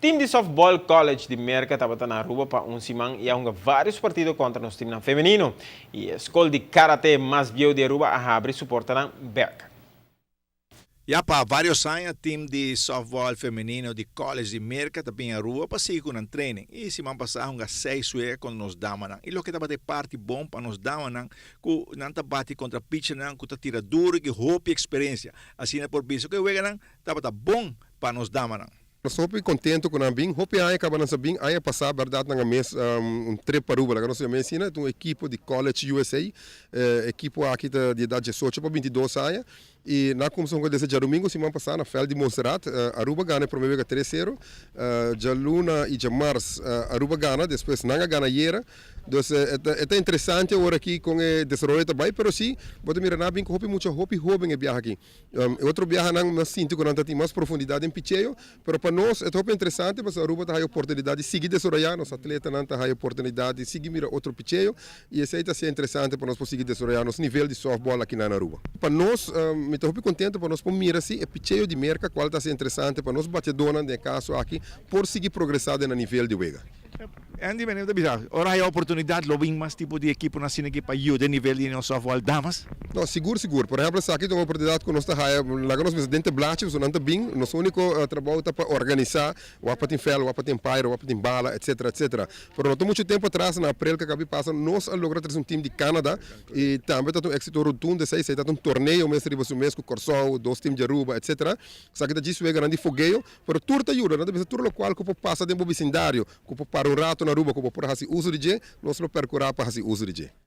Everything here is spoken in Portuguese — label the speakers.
Speaker 1: Time de softball college de Merca estava na Aruba para semana e há vários partidos contra nosso time feminino. E a escola de karatê mais viu de Aruba abre suporta na Berca.
Speaker 2: E há vários anos, o time de softball feminino de college de Merca também em Aruba para seguir com um treino. E se man passaram a 6 sué com nos damas. E o que estava de parte bom para nos damas, que não bate contra pitch, que está tira duro, que roupa e experiência. Assim é por isso que o estava bom para nos damas.
Speaker 3: Nós estamos contentes com a BIM. Hope aí acaba nessa BIM. Aí passar verdade na mês trip para Aruba. Nós temos uma equipe de college USA, equipe aqui de idade 18 para 22 anos. E na começamos desse dia domingo, semana passada, na Fel de Montserrat, Aruba ganha primeiro 3-0. Já luna e já março, Aruba ganha, depois não ganha iera. Então é interessante agora aqui com o desenvolvimento também, mas sim, pode mirar na BIM que hope muito hope jovem viaja aqui. Outro viaja não mas sinto que não tem mais profundidade em picheio, mas para nós é hope interessante, porque Aruba tem a oportunidade de seguir desenvolver, os atletas não têm a oportunidade de seguir mirar outro picheio, e isso aí está sendo interessante para nós conseguir desenvolver nosso nível de softball aqui na Aruba. Para nós, me estou contente para nós por mirar assim, é picheio de merca, qual está sendo interessante para nós batedores de caso aqui, por seguir progressando no nível de wega.
Speaker 2: Andy, ora há a oportunidade de vir mais tipo de equipe na cena para ajudar o nível de nosso softball damas?
Speaker 3: Não, seguro. Por exemplo, aqui tem uma oportunidade que nós estamos dentro de Blachos, não tem bem, nosso único trabalho é para organizar o apatim fel, o apatim pairo, o apatim bala, etc. Mas não tem muito tempo atrás, na April que acabei passando, nós logramos um time de Canadá e também tem um êxito rotundo, tem um torneio, mês de mês com Corsol, 2 times de Aruba, etc. Só que disso é grande fogueio, mas tudo ajuda, não deve ser tudo o qual que passa dentro do vecindário, que para um rato na Aruba, que para fazer uso de nós não percurar para fazer uso de